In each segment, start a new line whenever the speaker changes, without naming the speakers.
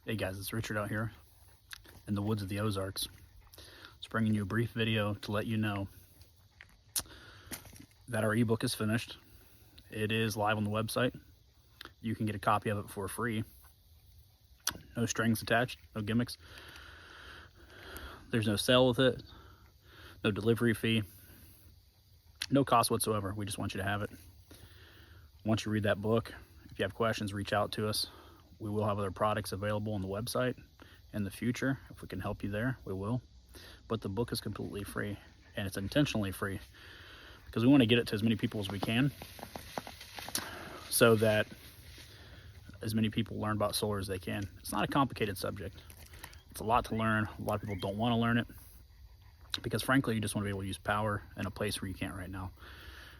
Hey guys, it's Richard out here in the woods of the Ozarks. Just bringing you a brief video to let you know that our ebook is finished. It is live on the website. You can get a copy of it for free. No strings attached, no gimmicks. There's no sale with it, no delivery fee, no cost whatsoever. We just want you to have it. Once you read that book, if you have questions, reach out to us. We will have other products available on the website in the future. If we can help you there, we will. But the book is completely free, and it's intentionally free because we want to get it to as many people as we can so that as many people learn about solar as they can. It's not a complicated subject. It's a lot to learn. A lot of people don't want to learn it because frankly, you just want to be able to use power in a place where you can't right now.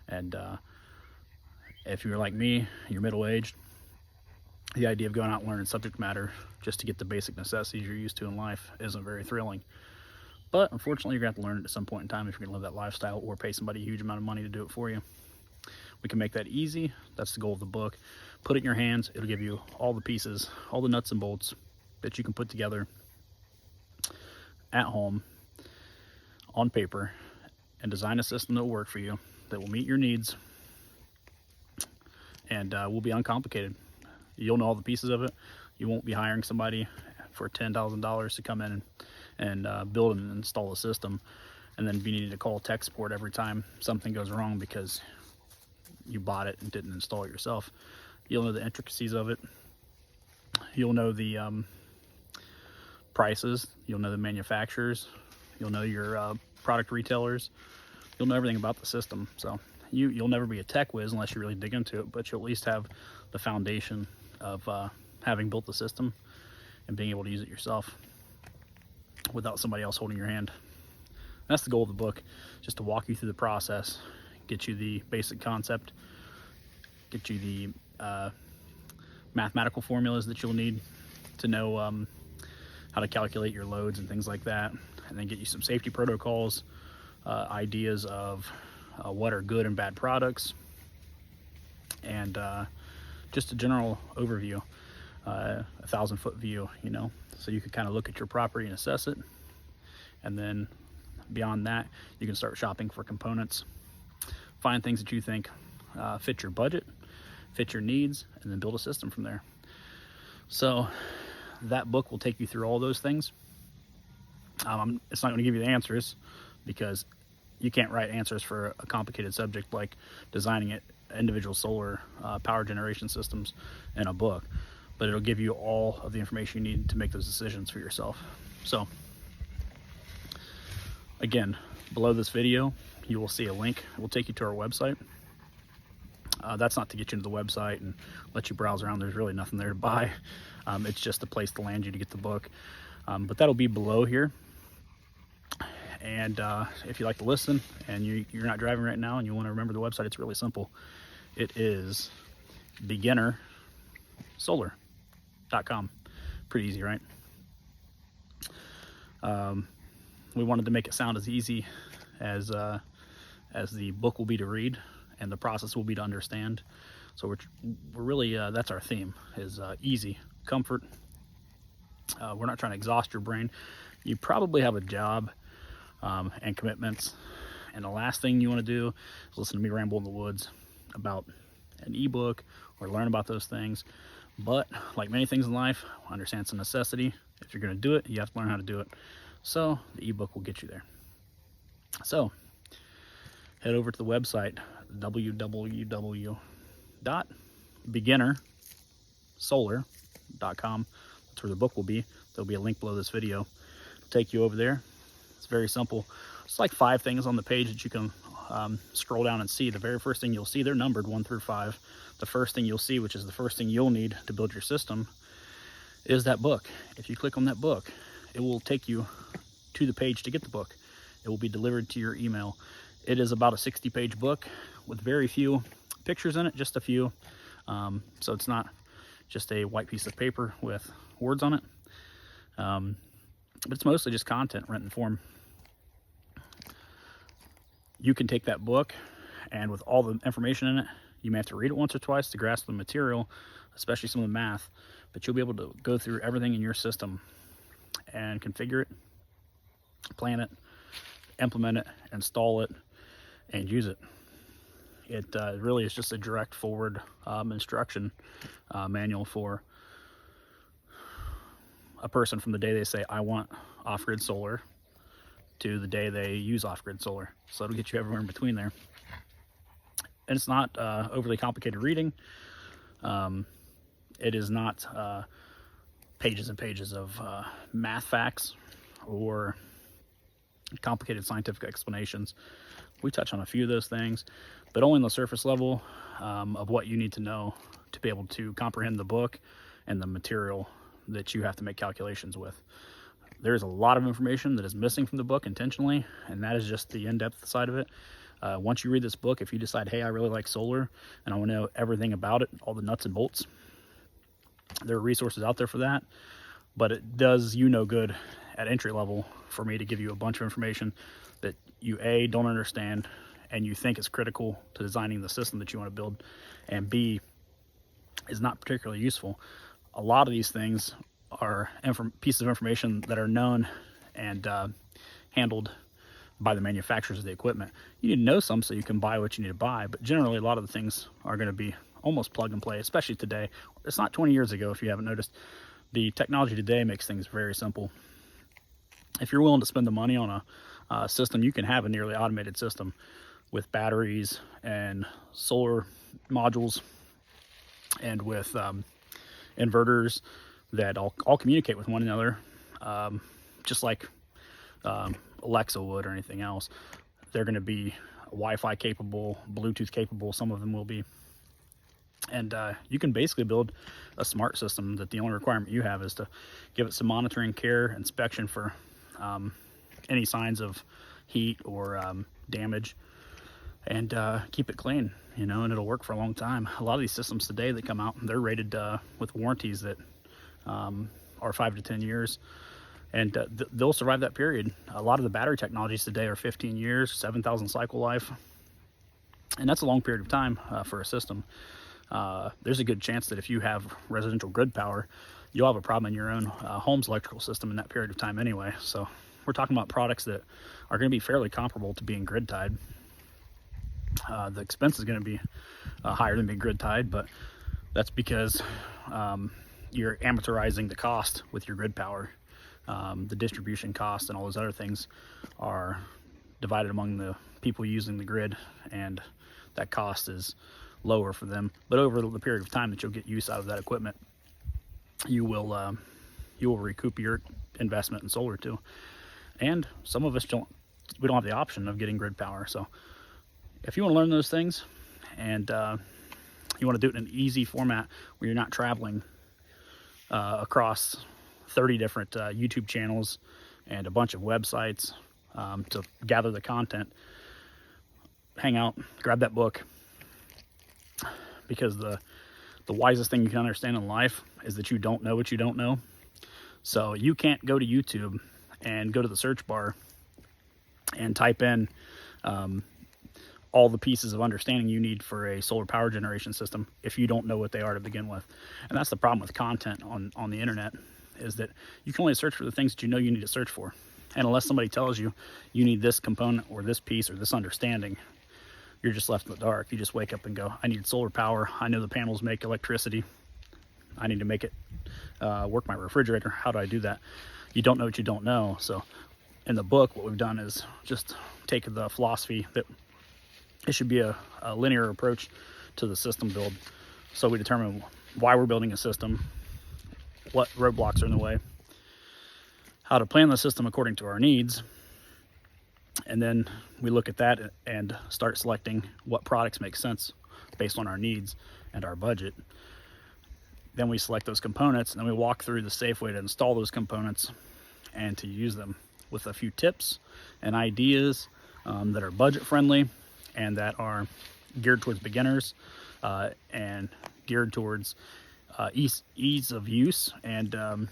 And if you're like me, you're middle-aged, the idea of going out and learning subject matter just to get the basic necessities you're used to in life isn't very thrilling. But unfortunately, you're going to have to learn it at some point in time if you're going to live that lifestyle or pay somebody a huge amount of money to do it for you. We can make that easy. That's the goal of the book. Put it in your hands. It'll give you all the pieces, all the nuts and bolts that you can put together at home on paper and design a system that will work for you, that will meet your needs, and will be uncomplicated. You'll know all the pieces of it. You won't be hiring somebody for $10,000 to come in and build and install a system and then be needing to call tech support every time something goes wrong because you bought it and didn't install it yourself. You'll know the intricacies of it. You'll know the prices. You'll know the manufacturers. You'll know your product retailers. You'll know everything about the system. So you'll never be a tech whiz unless you really dig into it, but you'll at least have the foundation of having built the system and being able to use it yourself without somebody else holding your hand. That's the goal of the book, just to walk you through the process, get you the basic concept, get you the mathematical formulas that you'll need to know how to calculate your loads and things like that, and then get you some safety protocols, ideas of what are good and bad products, and just a general overview, a 1,000-foot view, you know, so you can kind of look at your property and assess it. And then beyond that, you can start shopping for components, find things that you think fit your budget, fit your needs, and then build a system from there. So that book will take you through all those things. It's not going to give you the answers because you can't write answers for a complicated subject like designing it, individual solar power generation systems in a book, but it'll give you all of the information you need to make those decisions for yourself. So again, below this video, you will see a link. It will take you to our website. That's not to get you into the website and let you browse around. There's really nothing there to buy. It's just a place to land you to get the book. But that'll be below here. And if you like to listen and you're not driving right now and you want to remember the website, it's really simple. It is beginnersolar.com. Pretty easy, right? We wanted to make it sound as easy as the book will be to read and the process will be to understand. So we're really, that's our theme, is easy, comfort. We're not trying to exhaust your brain. You probably have a job and commitments, and the last thing you want to do is listen to me ramble in the woods about an ebook or learn about those things. But like many things in life, I understand it's a necessity. If you're going to do it, you have to learn how to do it. So the ebook will get you there. So head over to the website, www.beginnersolar.com. That's where the book will be. There'll be a link below this video. It'll take you over there. It's very simple. It's like 5 things on the page that you can scroll down and see. The very first thing you'll see, they're numbered 1 through 5. The first thing you'll see, which is the first thing you'll need to build your system, is that book. If you click on that book, it will take you to the page to get the book. It will be delivered to your email. It is about a 60-page book with very few pictures in it, just a few. So it's not just a white piece of paper with words on it. But it's mostly just content written form. You can take that book and with all the information in it, You may have to read it once or twice to grasp the material, especially some of the math, but you'll be able to go through everything in your system and configure it, plan it, implement it, install it, and use it. It really is just a direct forward instruction manual for a person from the day they say, I want off-grid solar, to the day they use off-grid solar. So it'll get you everywhere in between there. And it's not overly complicated reading. It is not pages and pages of math facts or complicated scientific explanations. We touch on a few of those things, but only on the surface level of what you need to know to be able to comprehend the book and the material that you have to make calculations with. There's a lot of information that is missing from the book intentionally, and that is just the in-depth side of it. Once you read this book, if you decide, hey, I really like solar and I want to know everything about it, all the nuts and bolts, there are resources out there for that. But it does you no good at entry level for me to give you a bunch of information that you, A, don't understand, and you think is critical to designing the system that you want to build, and B, is not particularly useful. A lot of these things are pieces of information that are known and handled by the manufacturers of the equipment. You need to know some so you can buy what you need to buy, but generally a lot of the things are going to be almost plug and play, especially today. It's not 20 years ago, if you haven't noticed. The technology today makes things very simple. If you're willing to spend the money on a system, you can have a nearly automated system with batteries and solar modules and with inverters that all communicate with one another, just like Alexa would or anything else. They're going to be Wi-Fi capable, Bluetooth capable, some of them will be. And you can basically build a smart system that the only requirement you have is to give it some monitoring, care, inspection for any signs of heat or damage, and keep it clean, you know, and it'll work for a long time. A lot of these systems today that come out, they're rated with warranties that are 5 to 10 years, and they'll survive that period. A lot of the battery technologies today are 15 years, 7,000 cycle life, and that's a long period of time for a system. There's a good chance that if you have residential grid power, you'll have a problem in your own home's electrical system in that period of time anyway. So we're talking about products that are going to be fairly comparable to being grid tied. The expense is going to be higher than being grid tied, but that's because you're amortizing the cost with your grid power. The distribution cost and all those other things are divided among the people using the grid, and that cost is lower for them. But over the period of time that you'll get use out of that equipment, you will recoup your investment in solar too. And some of us don't have the option of getting grid power. So if you want to learn those things and you want to do it in an easy format where you're not traveling across 30 different YouTube channels and a bunch of websites to gather the content, hang out, grab that book, because the wisest thing you can understand in life is that you don't know what you don't know. So you can't go to YouTube and go to the search bar and type in all the pieces of understanding you need for a solar power generation system if you don't know what they are to begin with. And that's the problem with content on the internet, is that you can only search for the things that you know you need to search for. And unless somebody tells you you need this component or this piece or this understanding, you're just left in the dark. You just wake up and go, I need solar power. I know the panels make electricity. I need to make it work my refrigerator. How do I do that? You don't know what you don't know. So in the book, what we've done is just take the philosophy that it should be a linear approach to the system build. So we determine why we're building a system, what roadblocks are in the way, how to plan the system according to our needs, and then we look at that and start selecting what products make sense based on our needs and our budget. Then we select those components, and then we walk through the safe way to install those components and to use them, with a few tips and ideas that are budget friendly and that are geared towards beginners and geared towards ease of use. And I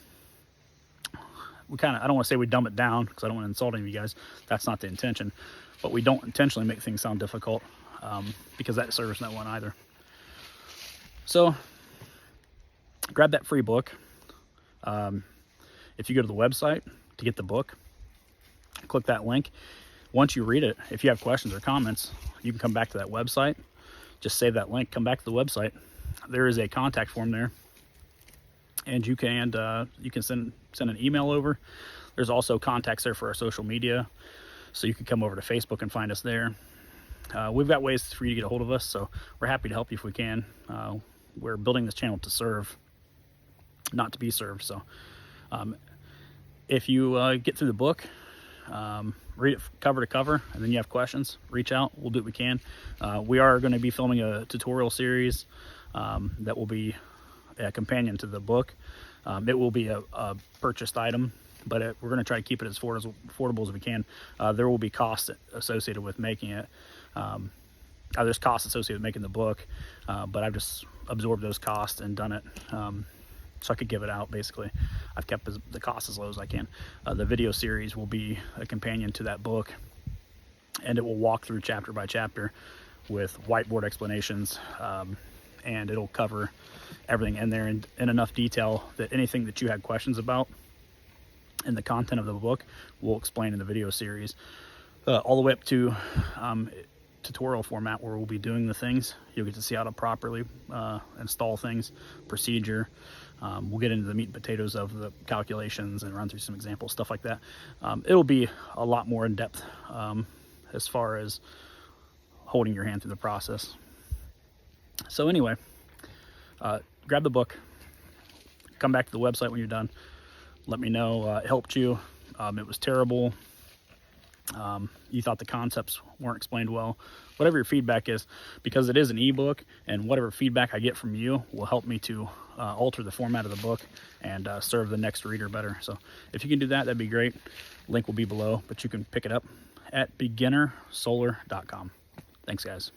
don't want to say we dumb it down, because I don't want to insult any of you guys. That's not the intention. But we don't intentionally make things sound difficult, because that serves no one either. So grab that free book. If you go to the website to get the book, click that link. Once you read it, if you have questions or comments, you can come back to that website. Just save that link, come back to the website. There is a contact form there, and you can send an email over. There's also contacts there for our social media, so you can come over to Facebook and find us there. We've got ways for you to get a hold of us, so we're happy to help you if we can. We're building this channel to serve, not to be served. So if you get through the book, read it cover to cover, and then you have questions, reach out. We'll do what we can. We are going to be filming a tutorial series that will be a companion to the book. It will be a purchased item, but we're going to try to keep it as affordable as we can. There will be costs associated with making it. There's costs associated with making the book, but I've just absorbed those costs and done it so I could give it out. Basically, I've kept the cost as low as I can. The video series will be a companion to that book, and it will walk through chapter by chapter with whiteboard explanations, and it'll cover everything in there in enough detail that anything that you had questions about in the content of the book we'll explain in the video series, all the way up to tutorial format where we'll be doing the things. You'll get to see how to properly install things, procedure. We'll get into the meat and potatoes of the calculations and run through some examples, stuff like that. It'll be a lot more in depth as far as holding your hand through the process. So anyway, grab the book, come back to the website when you're done. Let me know it helped you. It was terrible. You thought the concepts weren't explained well. Whatever your feedback is, because it is an ebook, and whatever feedback I get from you will help me to alter the format of the book and serve the next reader better. So if you can do that, that'd be great. Link will be below, but you can pick it up at beginnersolar.com. Thanks, guys.